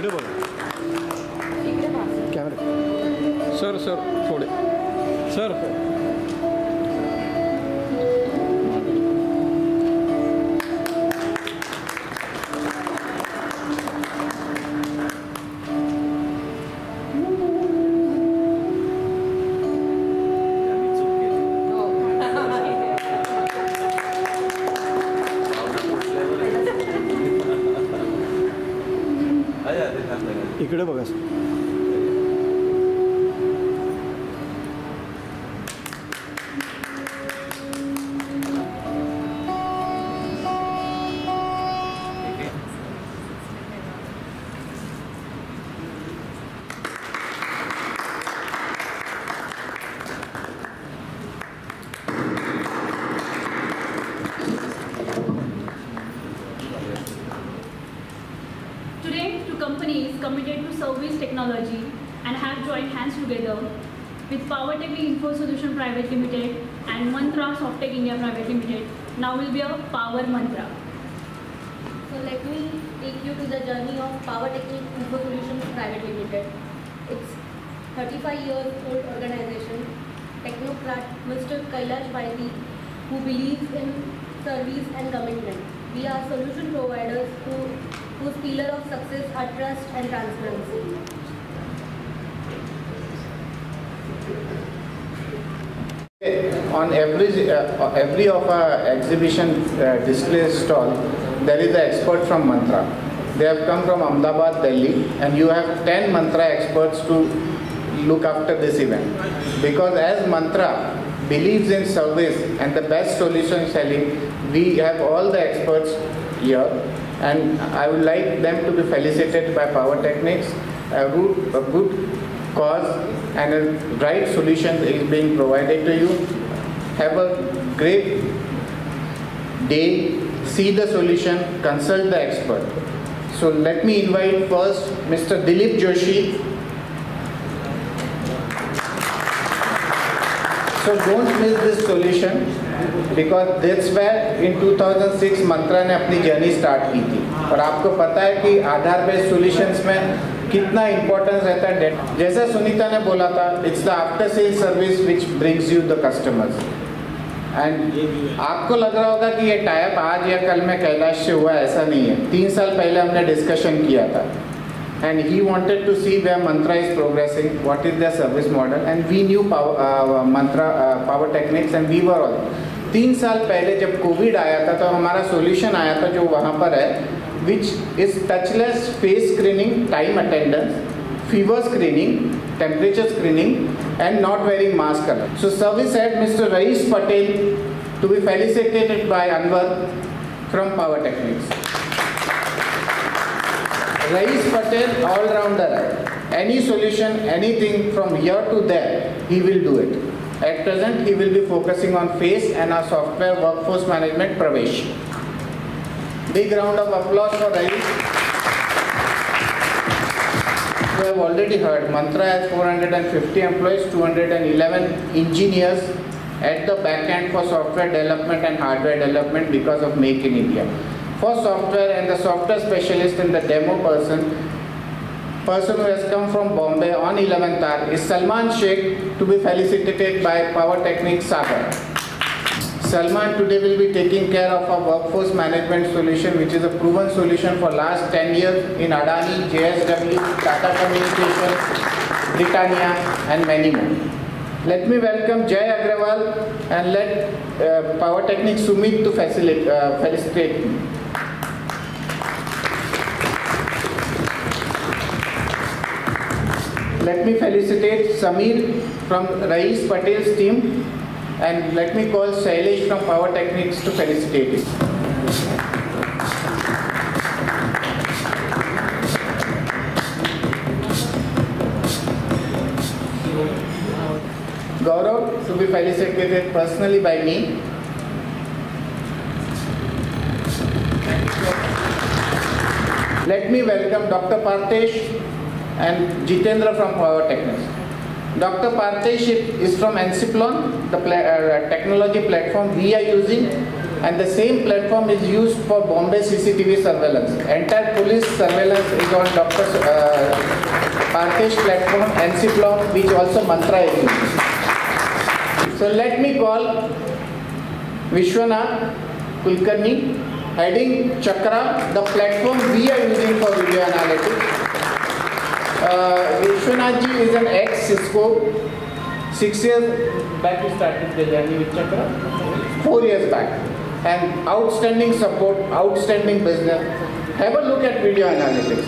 इकडे बघा camera sir थोडे सर इकडे बघा company is committed to service technology and have joined hands together with Powertech Info Solution Private Limited and Mantra Softech India Private Limited. Now will be a Power Mantra. So let me take you to the journey of Powertech Info Solutions Private Limited. It's 35 years old organization, technocrat Mr. Kailash Vaidhi, who believes in service and commitment. We are solution providers whose pillar of success are trust and transparency. On every of our exhibition display stall, there is an expert from Mantra. They have come from Ahmedabad, Delhi, and you have 10 Mantra experts to look after this event. Because as Mantra believes in service and the best solution selling, we have all the experts here, and I would like them to be felicitated by Power Techniques. A good cause and a right solution is being provided to you. Have a great day, see the solution, consult the expert. So let me invite first Mr. Dilip Joshi. So don't miss this solution, because that's where in 2006 मंत्रा ने अपनी journey start की थी. और आपको पता है कि आधार based solutions में कितना इंपॉर्टेंस रहता है. जैसा सुनीता ने बोला था, it's the after sale service which brings you the customers. And आपको लग रहा होगा कि ये टाइप आज या कल में कैलाश से हुआ, ऐसा नहीं है. 3 साल पहले हमने डिस्कशन किया था. And he wanted to see where Mantra is progressing, what is their service model, and we knew Power Techniques, and we were all. 3 साल पहले जब कोविड आया था तो हमारा सॉल्यूशन आया था जो वहाँ पर है, which is touchless face screening, time attendance, fever screening, temperature screening, and not wearing mask. So service head Mr. Rais Patel to be felicitated by Anwar from Power Techniques. Rais Patel, all-rounder है. Any solution, anything from here to there, he will do it. At present, he will be focusing on FACE and our software workforce management, Pravesh. Big round of applause for Rais. You have already heard, Mantra has 450 employees, 211 engineers at the back end for software development and hardware development because of Make in India. For software, and the software specialist and the demo person who has come from Bombay on 11th hour is Salman Sheikh, to be felicitated by Power Techniques Sagar. Salman today will be taking care of our workforce management solution, which is a proven solution for last 10 years in Adani, JSW, Tata Communications, Britannia, and many more. Let me welcome Jay Agrawal and let Power Techniques Sumit to felicitate me. Let me felicitate Samir from Rais Patel's team, and let me call Shailesh from Power Techniques to felicitate him. Gaurav to be felicitated personally by me. Let me welcome Dr. Parthesh and Jitendra from Power Techniques. Dr. Parthesh is from Enciplon, the technology platform we are using, and the same platform is used for Bombay CCTV surveillance. Entire police surveillance is on Dr. Parkesh platform, NCPLOM, which also Mantra is using. So let me call Vishwanath Kulkarni, heading Chakra, the platform we are using for video analytics. Vishwanath ji is an ex-Cisco. 6 years back we started the journey with Chakra. 4 years back. And outstanding support, outstanding business. Have a look at video analytics.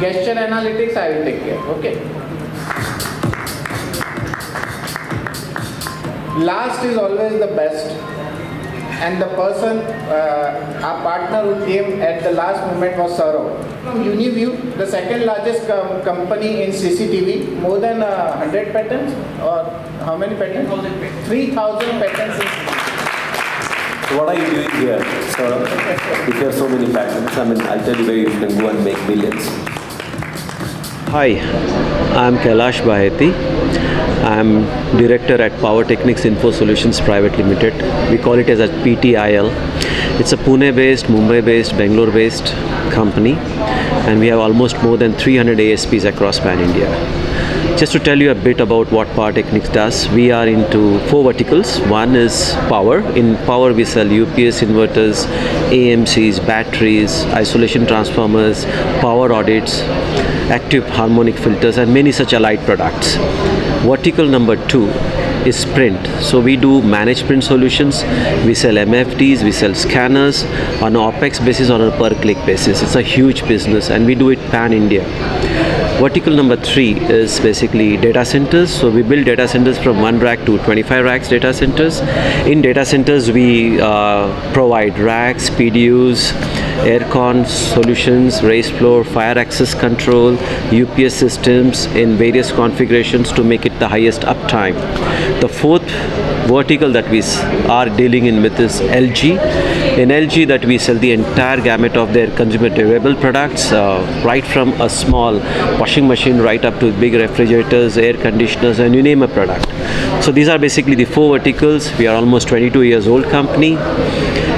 Gesture analytics, I will take care. Okay. Last is always the best. And the person, our partner who came at the last moment was Saurav. From Uniview, the second largest company in CCTV, more than 100 patents, or how many patents? 3,000 patents. So what are you doing here, Saurav? If you have so many patents, I mean, I'll tell you where you can go and make millions. Hi, I'm Kailash Baheti. I'm Director at Power Technics Info Solutions Private Limited. We call it as a PTIL. It's a Pune-based, Mumbai-based, Bangalore-based company, and we have almost more than 300 ASPs across pan-India. Just to tell you a bit about what Power Technics does, we are into 4 verticals. One is power. In power, we sell UPS inverters, AMCs, batteries, isolation transformers, power audits, active harmonic filters, and many such allied products. Vertical number 2 is Sprint. So we do managed print solutions. We sell MFDs, we sell scanners on an OPEX basis or on a per click basis. It's a huge business, and we do it pan-India. Vertical number 3 is basically data centers. So we build data centers from 1 rack to 25 racks data centers. In data centers, we provide racks, PDUs, aircon solutions, raised floor, fire access control, UPS systems in various configurations to make it the highest uptime. The 4th vertical that we are dealing in with is LG. In LG, that we sell the entire gamut of their consumer durable products, right from a small washing machine right up to big refrigerators, air conditioners, and you name a product. So these are basically the 4 verticals. We are almost 22 years old company,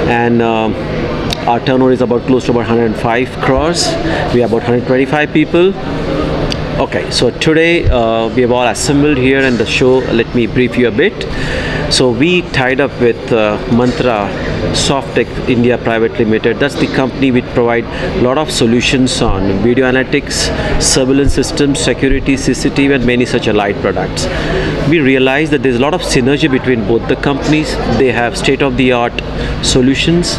and our turnover is about close to about 105 crores. We are about 125 people. Okay, so today we have all assembled here in the show. Let me brief you a bit. So we tied up with Mantra Softtech India Private Limited. That's the company which provide a lot of solutions on video analytics, surveillance systems, security, CCTV, and many such allied products. We realized that there's a lot of synergy between both the companies. They have state-of-the-art solutions,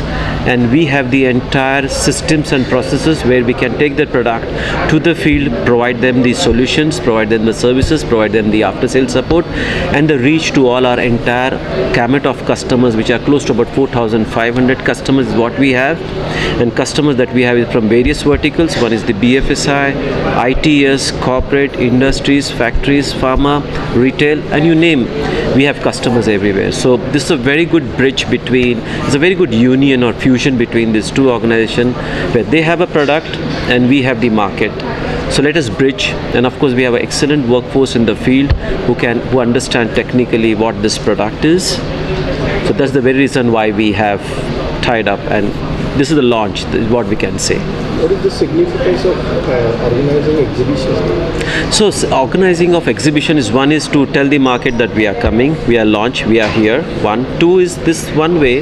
and we have the entire systems and processes where we can take the product to the field, provide them the solutions, provide them the services, provide them the after-sales support, and the reach to all our entire gamut of customers, which are close to about 4,500 customers is what we have. And customers that we have is from various verticals. One is the BFSI, ITS, corporate, industries, factories, pharma, retail, and you name, we have customers everywhere. So this is a very good bridge between, it's a very good union or fusion between these two organizations, where they have a product and we have the market. So let us bridge, and of course we have an excellent workforce in the field who understand technically what this product is. So that's the very reason why we have tied up, and this is the launch, is what we can say. What is the significance of organizing exhibitions? So organizing of exhibition is, one is to tell the market that we are coming, we are launched, we are here. 1. 2 is this one way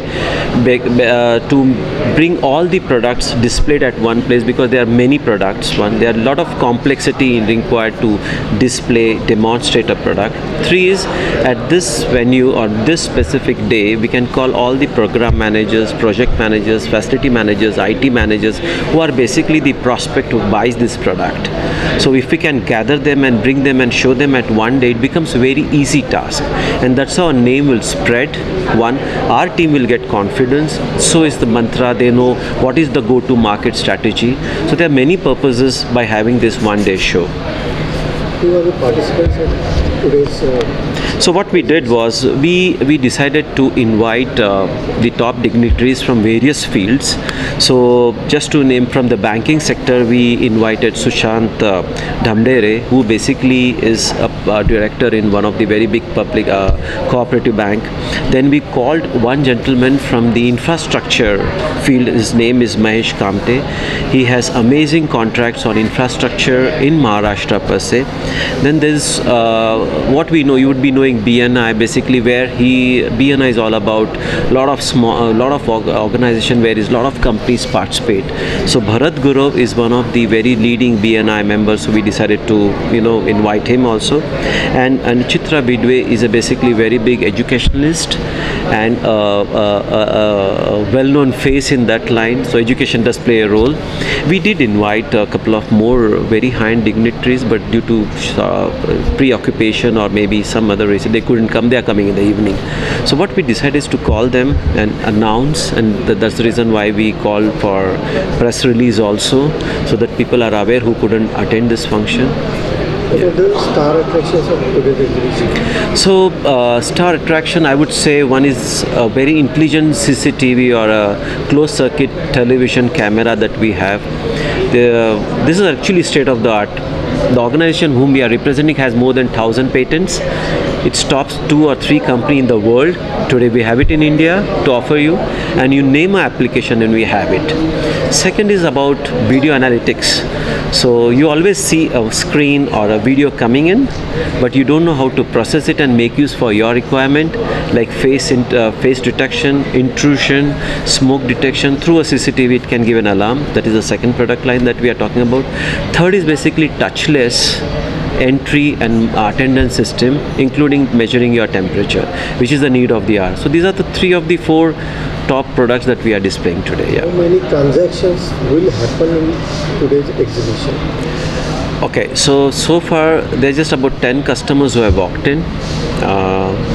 to bring all the products displayed at one place, because there are many products. One, there are a lot of complexity required to display, demonstrate a product. 3 is, at this venue or this specific day, we can call all the program managers, project managers, facility managers, IT managers, who are basically the prospect who buys this product. So if we can gather them and bring them and show them at one day, it becomes a very easy task, and that's how our name will spread. 1, our team will get confidence, so is the Mantra, they know what is the go-to market strategy. So there are many purposes by having this one-day show. Who are the participants at today's So what we did was we decided to invite the top dignitaries from various fields. So just to name, from the banking sector, we invited Sushant Dhamdere, who basically is a director in one of the very big public cooperative bank. Then we called one gentleman from the infrastructure field. His name is Mahesh Kamte. He has amazing contracts on infrastructure in Maharashtra per se. Then there's what we know, you would be knowing BNI, basically, where BNI is all about a lot of organization where is a lot of companies participate. So Bharat Gurov is one of the very leading BNI members, so we decided to invite him also. And Chitra Bidwe is a basically very big educationalist and a well-known face in that line, so education does play a role. We did invite a couple of more very high-end dignitaries, but due to preoccupation or maybe some other reason they couldn't come. They are coming in the evening. So what we decided is to call them and announce, and that's the reason why we called for press release also, so that people are aware who couldn't attend this function. What are the star attractions of today's exhibition? So star attraction, I would say one is a very intelligent CCTV or a closed circuit television camera that we have. This is actually state of the art. The organization whom we are representing has more than 1,000 patents. It stops 2 or 3 companies in the world. Today we have it in India to offer you, and you name an application and we have it. Second is about video analytics. So you always see a screen or a video coming in, but you don't know how to process it and make use for your requirement, like face detection, intrusion, smoke detection. Through a CCTV it can give an alarm. That is the second product line that we are talking about. Third is basically touchless entry and attendance system, including measuring your temperature, which is the need of the hour. So these are the 3 of the 4 top products that we are displaying today. Yeah. How many transactions will happen in today's exhibition? Okay, so far there's just about 10 customers who have walked in.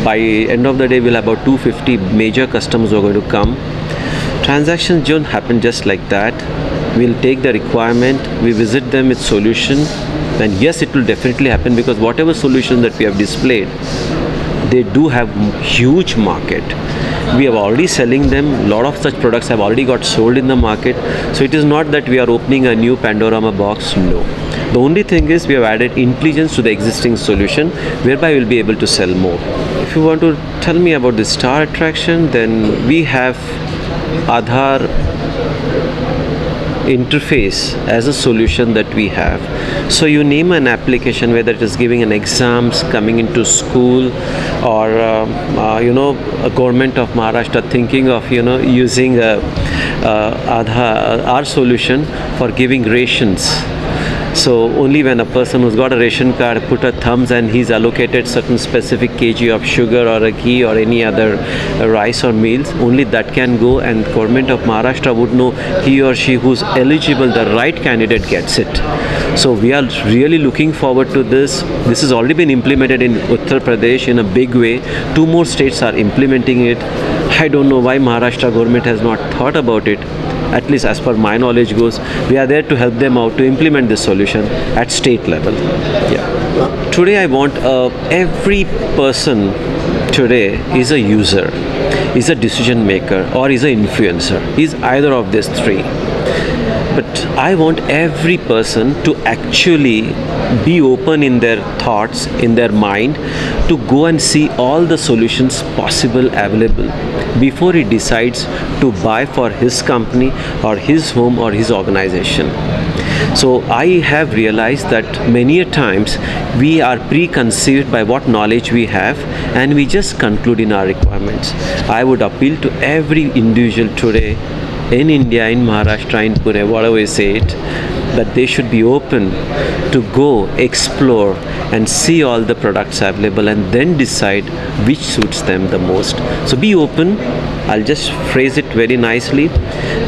By end of the day we'll have about 250 major customers who are going to come. Transactions don't happen just like that. We'll take the requirement, we visit them with solution, and yes, it will definitely happen, because whatever solution that we have displayed, they do have huge market. We are already selling them. A lot of such products have already got sold in the market. So it is not that we are opening a new Pandorama box. No. The only thing is we have added intelligence to the existing solution, whereby we'll be able to sell more. If you want to tell me about the star attraction, then we have Aadhaar interface as a solution that we have. So you name an application, whether it is giving an exams, coming into school, or a government of Maharashtra thinking of using Aadhaar, our solution for giving rations. So only when a person who's got a ration card put a thumbs and he's allocated certain specific kg of sugar or a ghee or any other rice or meals, only that can go, and government of Maharashtra would know he or she who's eligible, the right candidate gets it. So we are really looking forward to this. This has already been implemented in Uttar Pradesh in a big way. 2 more states are implementing it. I don't know why Maharashtra government has not thought about it. At least as per my knowledge goes, we are there to help them out to implement this solution at state level. Yeah. Today I want every person today is a user, is a decision maker, or is an influencer. Is either of these 3. But I want every person to actually be open in their thoughts, in their mind, to go and see all the solutions possible, available, before he decides to buy for his company or his home or his organization. So I have realized that many a times we are preconceived by what knowledge we have, and we just conclude in our requirements. I would appeal to every individual today in India, in Maharashtra, in Pune, whatever we say it, that they should be open to go explore and see all the products available and then decide which suits them the most. So be open. I'll just phrase it very nicely.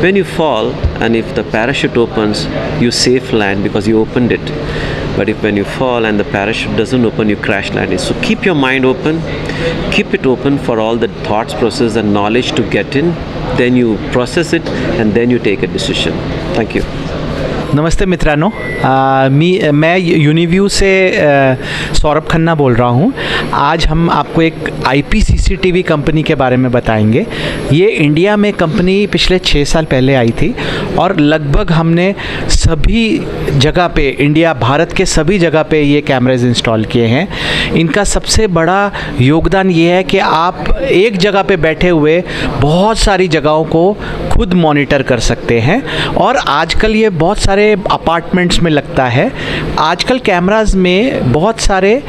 When you fall and if the parachute opens, you safe land because you opened it. But if when you fall and the parachute doesn't open, you crash land it. So keep your mind open, keep it open for all the thoughts, process and knowledge to get in. Then you process it and then you take a decision. Thank you. नमस्ते मित्रांनो, मैं यूनिव्यू से सौरभ खन्ना बोल रहा हूँ। आज हम आपको एक IP CCTV कंपनी के बारे में बताएंगे। ये इंडिया में कंपनी पिछले 6 साल पहले आई थी और लगभग हमने सभी जगह पे, इंडिया भारत के सभी जगह पे ये कैमरेज इंस्टॉल किए हैं। इनका सबसे बड़ा योगदान ये है कि आप एक जगह पे बैठे हुए बहुत सारी जगहों को खुद मॉनिटर कर सकते हैं और आजकल ये बहुत सारे अपार्टमेंट्स में लगता है। आजकल कैमराज में बहुत सारे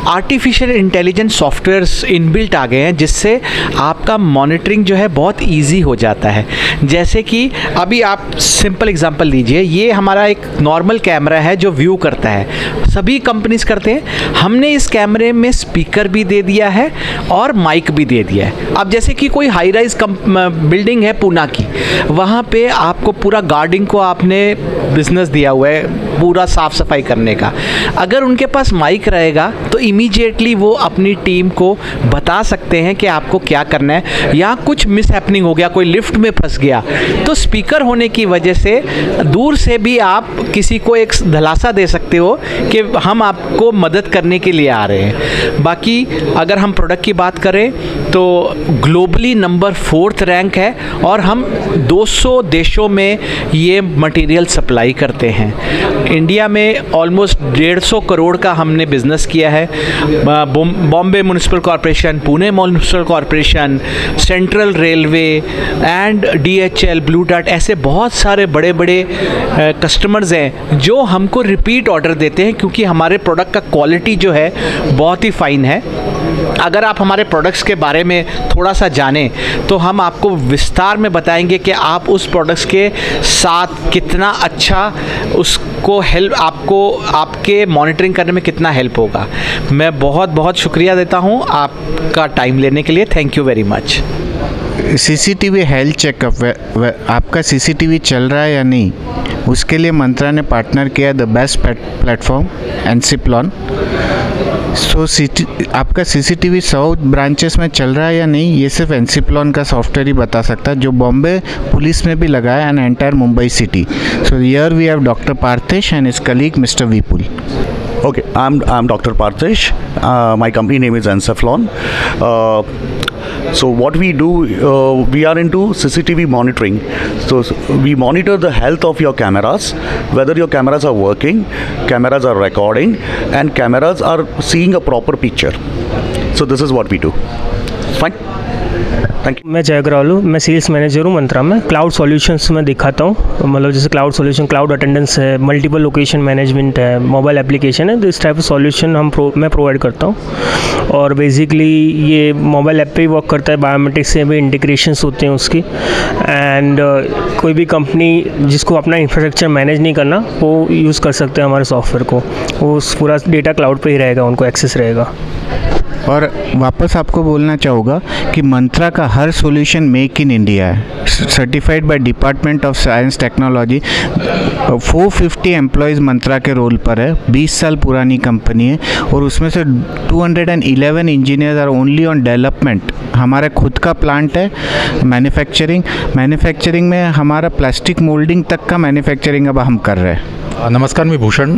आर्टिफिशियल इंटेलिजेंस सॉफ्टवेयर्स इनबिल्ट आ गए हैं जिससे आपका मॉनिटरिंग जो है बहुत इजी हो जाता है। जैसे कि अभी आप सिंपल एग्जांपल लीजिए, ये हमारा एक नॉर्मल कैमरा है जो व्यू करता है, सभी कंपनीज करते हैं। हमने इस कैमरे में स्पीकर भी दे दिया है और माइक भी दे दिया है। अब जैसे कि कोई हाई राइज बिल्डिंग है पूना की, वहाँ पे आपको पूरा गार्डिंग को आपने बिजनेस दिया हुआ है पूरा साफ़ सफाई करने का। अगर उनके पास माइक रहेगा तो इमीडिएटली वो अपनी टीम को बता सकते हैं कि आपको क्या करना है। या कुछ मिस हैपनिंग हो गया, कोई लिफ्ट में फंस गया, तो स्पीकर होने की वजह से दूर से भी आप किसी को एक धलासा दे सकते हो कि हम आपको मदद करने के लिए आ रहे हैं। बाकी अगर हम प्रोडक्ट की बात करें तो ग्लोबली नंबर 4th रैंक है और हम 200 देशों में ये मटेरियल सप्लाई करते हैं। इंडिया में ऑलमोस्ट 150 करोड़ का हमने बिजनेस किया है। Bombay municipal corporation, Pune municipal corporation, central railway and DHL, blue dart, ऐसे बहुत सारे बड़े बड़े कस्टमर्स हैं जो हमको रिपीट ऑर्डर देते हैं क्योंकि हमारे प्रोडक्ट का क्वालिटी जो है बहुत ही फाइन है। अगर आप हमारे प्रोडक्ट्स के बारे में थोड़ा सा जानें तो हम आपको विस्तार में बताएंगे कि आप उस प्रोडक्ट्स के साथ कितना अच्छा उसको हेल्प, आपको आपके मॉनिटरिंग करने में कितना हेल्प होगा। मैं बहुत बहुत शुक्रिया देता हूं आपका टाइम लेने के लिए। Thank you very much. CCTV health checkup, आपका CCTV चल रहा है या नहीं, उसके लिए मंत्रा ने पार्टनर किया द बेस्ट प्लेटफॉर्म एनसिप्लॉन। सो आपका CCTV 100 ब्रांचेस में चल रहा है या नहीं, ये सिर्फ एनसिप्लॉन का सॉफ्टवेयर ही बता सकता है, जो बॉम्बे पुलिस में भी लगा है and entire Mumbai city. So here we have doctor Parthish and his colleague mister Vipul. Okay, I'm Dr. Parthish. My company name is Ensaflon. So what we do, we are into CCTV monitoring. So we monitor the health of your cameras, whether your cameras are working, cameras are recording, and cameras are seeing a proper picture. So this is what we do. Fine. Thank you. मैं जय अग्रवाल, मैं sales manager हूँ मंत्रा में। Cloud solutions में दिखाता हूँ, मतलब जैसे क्लाउड सॉल्यूशन, क्लाउड अटेंडेंस है, मल्टीपल लोकेशन मैनेजमेंट है, मोबाइल एप्लीकेशन है, तो इस टाइप ऑफ सॉल्यूशन मैं प्रोवाइड करता हूँ। और बेसिकली ये मोबाइल ऐप पे ही वर्क करता है, बायोमेट्रिक्स से भी इंटीग्रेशंस होते हैं उसकी। एंड कोई भी कंपनी जिसको अपना इंफ्रास्ट्रक्चर मैनेज नहीं करना, वो यूज़ कर सकते हैं हमारे सॉफ्टवेयर को। वो पूरा डेटा क्लाउड पे ही रहेगा, उनको एक्सेस रहेगा। और वापस आपको बोलना चाहूँगा कि मंत्रा का हर सॉल्यूशन मेक इन इंडिया है, certified by department of science technology. 450 employees Mantra के रोल पर है, 20 साल पुरानी कंपनी है और उसमें से 211 engineers are only on development. हमारा खुद का प्लांट है, मैन्युफैक्चरिंग में हमारा प्लास्टिक मोल्डिंग तक का मैन्युफॅक्चरिंग अब हम कर रहे हैं। नमस्कार, मी भूषण,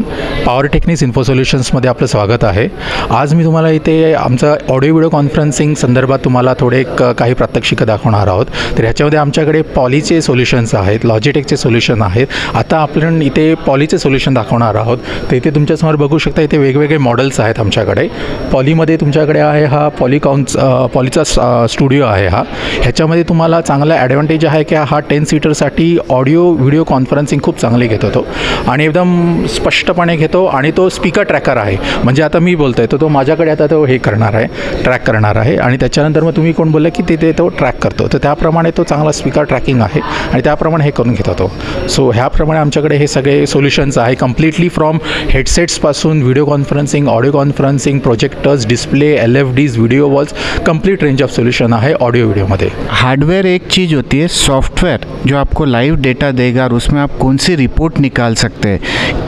पॉवर टेक्निक्स इन्फो सोल्युशन्समध्ये आपलं स्वागत आहे। आज मी तुम्हाला इथे आमचा ऑडिओ व्हिडिओ कॉन्फरन्सिंग संदर्भात तुम्हाला थोडे काही प्रात्यक्षिकं दाखवणार आहोत। तर ह्याच्यामध्ये आमच्याकडे पॉलीचे सोल्युशन्स आहेत, लॉजिटेकचे सोल्युशन आहेत। आता आपण इथे पॉलीचे सोल्युशन दाखवणार आहोत। तर इथे तुमच्यासमोर बघू शकता, इथे वेगवेगळे मॉडेल्स आहेत आमच्याकडे। पॉलीमध्ये तुमच्याकडे आहे हा पॉलीचा स्टुडिओ आहे हा। ह्याच्यामध्ये तुम्हाला चांगला ॲडव्हान्टेज आहे की हा 10 सीटरसाठी ऑडिओ व्हिडिओ कॉन्फरन्सिंग खूप चांगली घेत होतो आणि एकदम स्पष्टपणे घेतो आणि तो स्पीकर ट्रॅकर आहे। म्हणजे आता मी बोलतोय तो माझ्याकडे आता तो हे करणार आहे, ट्रॅक करणार आहे आणि त्याच्यानंतर मग तुम्ही कोण बोलले की तिथे तो ट्रॅक करतो, तर त्याप्रमाणे तो चांगला स्पीकर ट्रॅकिंग आहे आणि त्याप्रमाणे हे करून घेत होतो। सो ह्याप्रमाणे आमच्याकडे हे सगळे सोल्युशन्स आहे, कम्प्लिटली फ्रॉम हेडसेट्सपासून video conferencing, audio conferencing, projectors, display, LFDs, video walls, complete range of solution है ऑडियो वीडियो में। हार्डवेयर एक चीज़ होती है, सॉफ्टवेयर जो आपको लाइव डेटा देगा और उसमें आप कौन सी रिपोर्ट निकाल सकते हैं,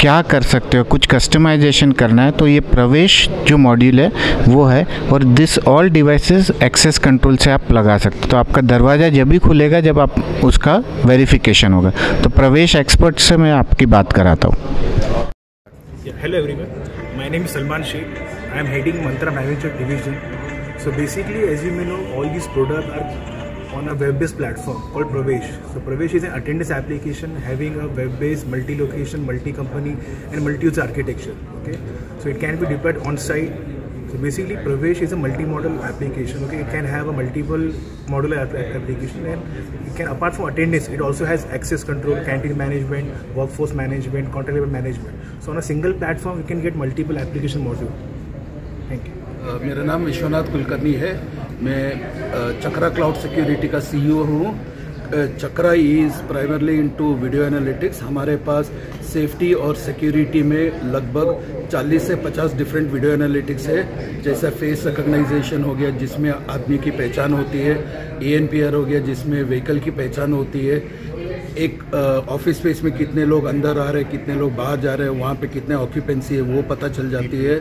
क्या कर सकते हो, कुछ कस्टमाइजेशन करना है तो ये प्रवेश जो मॉड्यूल है वो है, और this all devices access control से आप लगा सकते हो। तो आपका दरवाज़ा जब भी खुलेगा जब आप उसका वेरिफिकेशन होगा। तो प्रवेश एक्सपर्ट से मैं आपकी बात कराता हूँ। Hello everyone, my name is Salman Sheikh. I am heading Mantra Management Division. So basically, as you may know, all these products are on a web-based platform called Pravesh. So Pravesh is an attendance application having a web-based, multi-location, multi-company and multi-user architecture. Okay, so it can be deployed on-site. So basically, Pravesh is a multi-modal application. Okay, it can have a multiple modular application, and it can, apart from attendance, it also has access control, canteen management, workforce management, contract labor management. So on a single platform, you can get multiple application modules. Thank you. मेरा नाम विश्वनाथ कुलकर्णी है। मैं Chakra cloud security का CEO हूँ। Chakra is primarily into video analytics. हमारे पास safety और security में लगभग 40 से 50 डिफरेंट वीडियो एनालिटिक्स है, जैसा फेस रिकग्नाइजेशन हो गया जिसमें आदमी की पहचान होती है, ANPR हो गया जिसमें व्हीकल की पहचान होती है, एक ऑफिस स्पेस में कितने लोग अंदर आ रहे हैं, कितने लोग बाहर जा रहे हैं, वहाँ पे कितने ऑक्यूपेंसी है वो पता चल जाती है।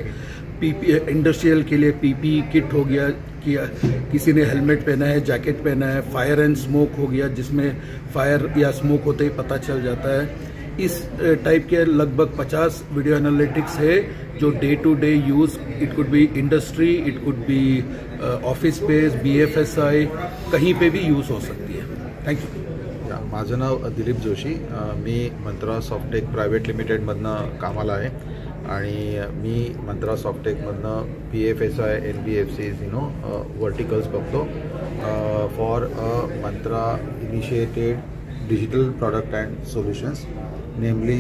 इंडस्ट्रियल के लिए PPE किट हो गया कि किसी ने हेलमेट पहना है, जैकेट पहना है, फायर एंड स्मोक हो गया जिसमें फायर या स्मोक होते ही पता चल जाता है। इस टाइप के लगभग 50 वीडियो एनालिटिक्स है जो day to day use, it could be industry, it could be office space, BFSI, कहीं पे भी यूज़ हो सकती है। Thank you. माझं नाव दिलीप जोशी, मी मंत्रा सॉफ्टेक प्रायव्हेट लिमिटेडमधनं कामाला आहे आणि मी मंत्रा सॉफ्टेकमधनं BFSI, NBFCs वर्टिकल्स बघतो for Mantra initiated digital product and solutions. Namely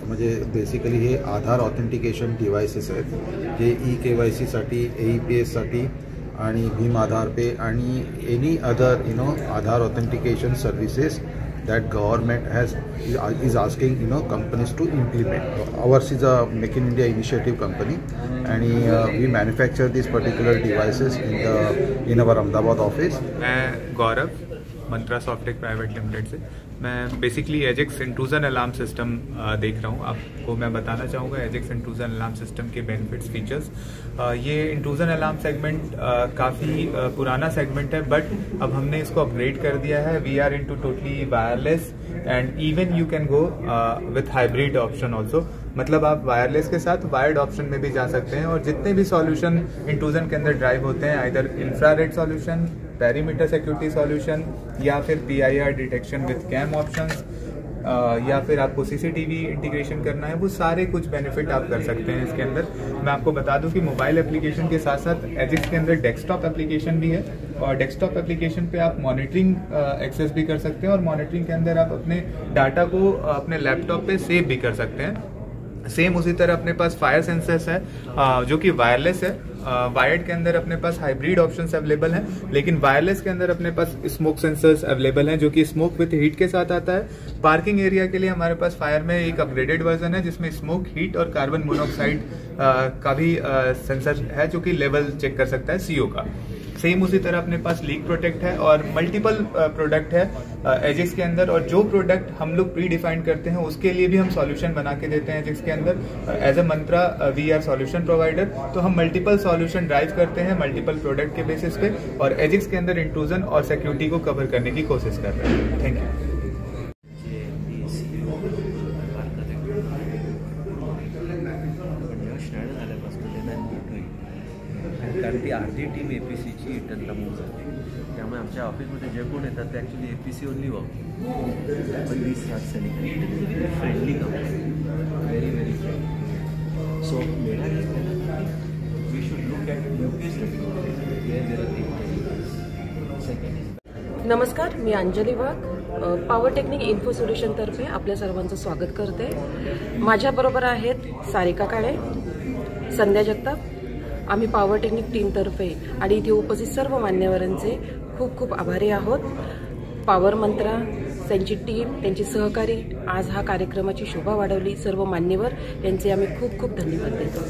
म्हणजे बेसिकली हे आधार ऑथेंटिकेशन डिव्हायसेस आहेत जे eKYCसाठी, AEPSसाठी आणि भीम आधार पे आणि any other Aadhaar authentication services that government is asking companies to implement. Ours is a Make in India initiative company, and we manufacture these particular devices in our Ahmedabad office. मैं गौरव मंत्रा Softech private limited से। मैं basically Ajax intrusion alarm system देख रहा हूँ। आपको मैं बताना चाहूँगा एजेक्स इंट्रूजन अलार्म सिस्टम के बेनिफिट्स, फीचर्स। ये इंट्रूजन अलार्म सेगमेंट काफ़ी पुराना सेगमेंट है, बट अब हमने इसको अपग्रेड कर दिया है। We are into totally wireless and even you can go with hybrid option also. मतलब आप वायरलेस के साथ वायर्ड ऑप्शन में भी जा सकते हैं, और जितने भी सॉल्यूशन इंट्रूजन के अंदर ड्राइव होते हैं, either infrared solution, perimeter security solution, या फिर PIR detection with cam options, या फिर आपको CCTV इंटीग्रेशन करना है, वो सारे कुछ बेनिफिट आप कर सकते हैं इसके अंदर। मैं आपको बता दूं कि मोबाइल एप्लीकेशन के साथ साथ एजिक्स के अंदर डेस्कटॉप एप्लीकेशन भी है, और डेस्कटॉप एप्लीकेशन पे आप मॉनिटरिंग एक्सेस भी कर सकते हैं, और मॉनिटरिंग के अंदर आप अपने डाटा को अपने लैपटॉप पे सेव भी कर सकते हैं। सेम उसी तरह अपने पास फायर सेंसर्स है जो कि वायरलेस है। वायर्ड के अंदर अपने पास हाइब्रिड ऑप्शंस अवेलेबल हैं, लेकिन वायरलेस के अंदर अपने पास स्मोक सेंसर्स अवेलेबल हैं जो कि स्मोक विथ हीट के साथ आता है। पार्किंग एरिया के लिए हमारे पास फायर में एक अपग्रेडेड वर्जन है जिसमें स्मोक, हीट और कार्बन मोनोऑक्साइड का भी सेंसर है जो कि लेवल चेक कर सकता है CO का। सेम उसी तरह अपने पास लीक प्रोटेक्ट है और मल्टीपल प्रोडक्ट है एजिक्स के अंदर, और जो प्रोडक्ट हम लोग प्री डिफाइन करते हैं उसके लिए भी हम सॉल्यूशन बना के देते हैं एजिक्स के अंदर। As a mantra we are solution provider, तो हम मल्टीपल सॉल्यूशन ड्राइव करते हैं मल्टीपल प्रोडक्ट के बेसिस पे, और एजिक्स के अंदर इंट्रूजन और सिक्योरिटी को कवर करने की कोशिश कर रहे हैं। Thank you. कारण ती अर्धी टीम APCची इंटर्नला मूव्ह झाली, त्यामुळे आमच्या ऑफिसमध्ये जे कोण येतात ते ॲक्च्युली APC ओनली वर्क, पण we start selling friendly company, very very friendly. So मेरा we should look at UPS second. नमस्कार, मी Anjali Wagh, power technic info सोल्युशनतर्फे आपल्या सर्वांचं स्वागत करते। माझ्याबरोबर आहेत सारिका काळे, संध्या जगताप। आम्ही पॉवर टेक्निक टीमतर्फे आणि इथे उपस्थित सर्व मान्यवरांचे खूप खूप आभारी आहोत। पॉवर मंत्रा, त्यांची टीम, त्यांचे सहकारी आज हा कार्यक्रमाची शोभा वाढवली, सर्व मान्यवर यांचे आम्ही खूप खूप धन्यवाद देतो।